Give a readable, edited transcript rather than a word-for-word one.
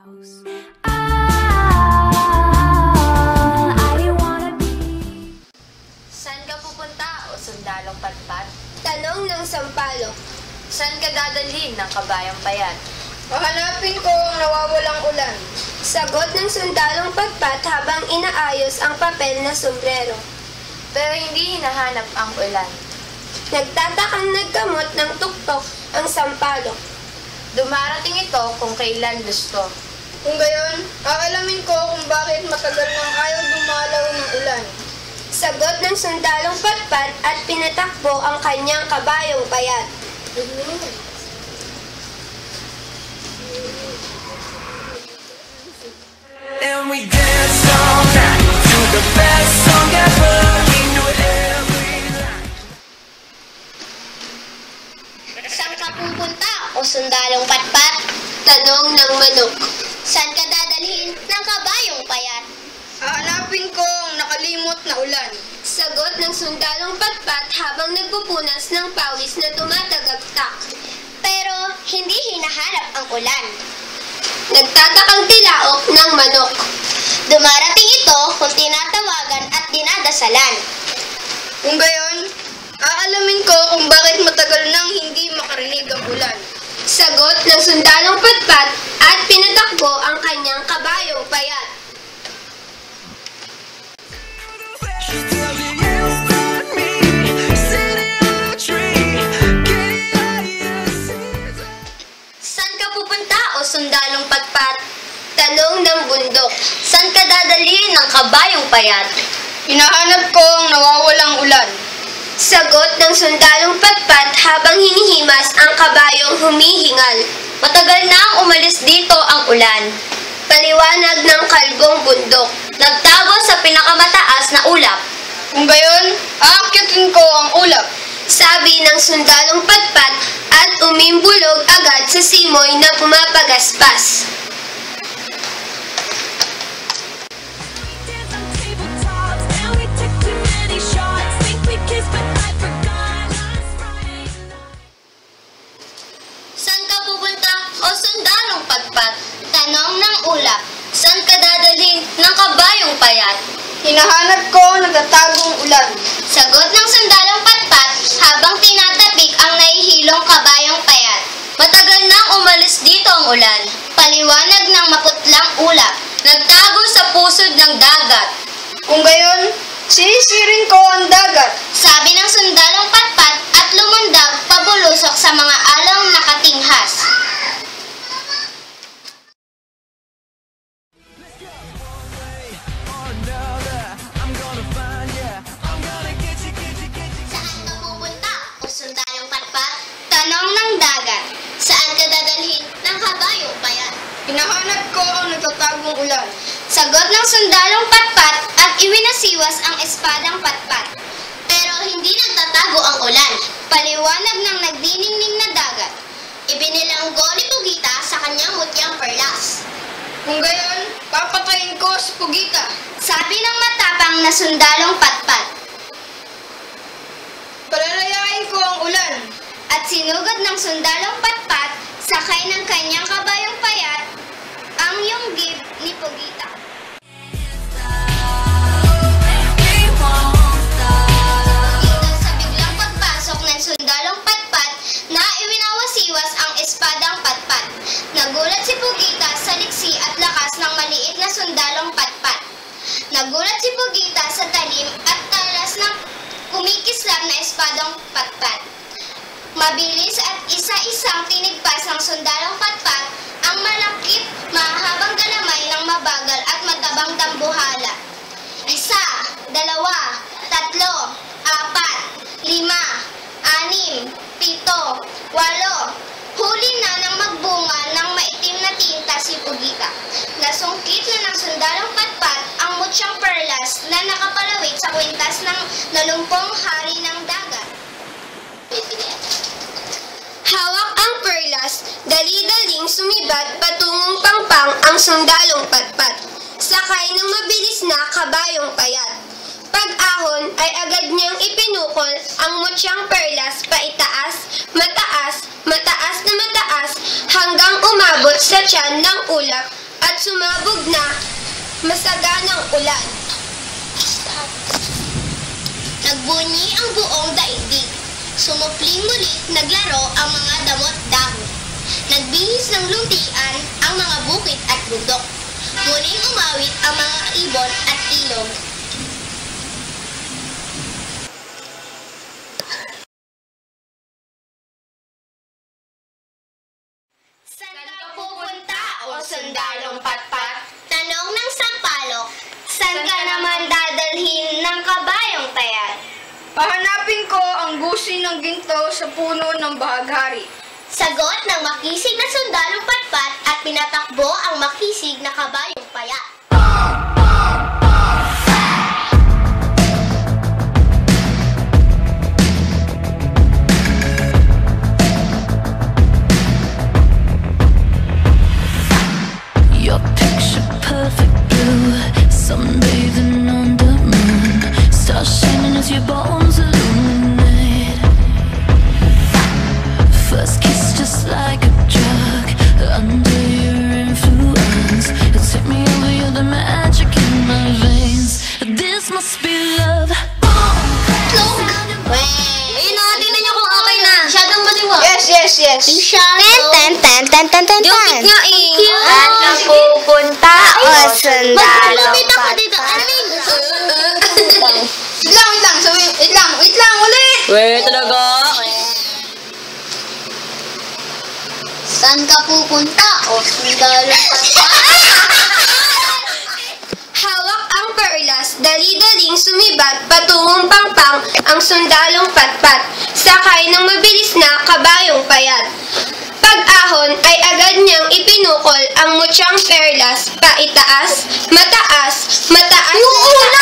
Saan ka pupunta o sundalong patpat? Tanong ng sampalok. Saan ka dadalhin ng kabayang payat? Hahanapin ko ang nawawalang ulan. Sagot ng sundalong patpat habang inaayos ang papel na sombrero. Pero hindi hinahanap ang ulan. Nagtatakang nagkamot ng tuktok ang sampalok. Dumarating ito kung kailan gusto. Kung gayon, aalamin ko kung bakit matagal nang ayaw dumalaw ng ulan. Sagot ng sundalong patpat at pinatakbo ang kanyang kabayong payat. And we dance all night to the best song ever. We knew every line. Saan ka pupunta o sundalong patpat? Tanong ng manok. Saan ka dadalhin ng kabayong payat? Hahanapin ko ang nakalimot na ulan. Sagot ng sundalong patpat habang nagpupunas ng pawis na tumatagagtak. Pero hindi hinahanap ang ulan. Nagtatakang tilaok ng manok. Dumarating ito kung tinatawagan at dinadasalan. Kung gayon, aalamin ko kung bakit matagal nang hindi makarinig ang ulan. Sagot ng sundalong patpat at pinatakbo ang kanyang kabayong payat. She tells me you stand me, sitting on a tree. Saan ka pupunta o sundalong patpat? Tanong ng bundok. Saan ka dadalhin ng kabayong payat? Hinahanap ko ang nawawalang ulan. Sagot ng sundalong patpat habang hinihimas ang kabayong humihingal. Matagal na ang umalis dito ang ulan. Paliwanag ng kalbong bundok. Nagtago sa pinakamataas na ulap. Kung gayon, aakyatin ko ang ulap. Sabi ng sundalong patpat at umimbulog agad sa simoy na pumapagaspas. Saan ka pupunta o sundalong patpat? Tanong ng ulap. Saan ka dadalhin ng kabayong payat? Hinahanap ko ang nagtatagong ulan. Sagot ng sundalong patpat habang tinatapik ang nahihilong kabayong payat. Matagal nang umalis dito ang ulan. Paliwanag ng maputlang ulap. Nagtago sa pusod ng dagat. Kung gayon, sisirin ko ang dagat. Sabi ng sundalong patpat at lumundag pabulusok sa mga along nakatinghas. Saan ka pupunta o sundalong patpat? Tanong ng dagat. Saan ka dadalhin ng kabayong payat? Hinahanap ko ang nagtatagong ulan. Sagot ng sundalong patpat at iwinasiwas ang espadang patpat. Pero hindi nagtatago ang ulan. Paliwanag ng nagdiningning na dagat. Ibinilanggo ni Pugita sa kanyang mutyang perlas. Kung gayon, papatayin ko si Pugita. Sabi ng matapang na sundalong patpat. Palalayain ko ang ulan. At sinugod ng sundalong patpat, sakay ng kanyang kabayong payat, ang yunggib ni Pugita. Dito sa biglang pagpasok ng sundalong patpat, na iwinawasiwas ang espadang patpat. Nagulat si Pugita sa liksi at lakas ng maliit na sundalong patpat. Nagulat si Pugita sa talim at talas ng kumikislap na espadang patpat. Mabilis at isa-isang tinigpas ng sundalong patpat ang malakip, mahabang galamay ng mabagal at matabang dambuhala. 1, 2, 3, 4, 5, 6, 7, 8, huli na nang magbunga ng maitim na tinta si Pugita. Nasungkit na ng sundalong patpat ang mutyang perlas na nakapalawit sa kwintas ng nalumpong hari ng dagat. Hawak ang perlas, dali-daling sumibat patungong pangpang ang sundalong patpat. Sakay ng mabilis na kabayong payat. Pag-ahon ay agad niyang ipinukol ang mutyang perlas paitaas, mataas, mataas na mataas hanggang umabot sa tiyan ng ulap at sumabog na masaganang ulan. Nagbunyi ang buong daigdig. Sumupling muli, naglaro ang mga damot dahon. Nagbihis ng luntian ang mga bukid at bundok. Muling umawit ang mga ibon at ilog. Saan ka pupunta o sundalong patpat? Tanong ng sampalok. Saan ka naman dadalhin ng kabayong payat? Pahanapin ko ang gusi ng ginto sa puno ng bahaghari. Sagot ng makisig na sundalong patpat at pinatakbo ang makisig na kabayong payat. Your picture perfect blue, sunbathing on the moon, stars shining as your bones illuminate. First kiss just like a drug, under your influence, you take me over, you're the magic in my veins. This must be love. Ayun na, tingnan niyo kung okay na. Masyadong maliwa. Yes. Ten. Yung nga eh. Saan ka pupunta o sundalong patpat? Wait lang, ulit! Wait, talaga? Saan ka pupunta o sundalong patpat? Hawak ang perlas, dali-daling sumibat patungong pangpang ang sundalong patpat, sakay ng mabilis na kabayong payat. Pag-ahon ay agad niyang ipinukol ang mutyang perlas paitaas, mataas, mataas. Yung una!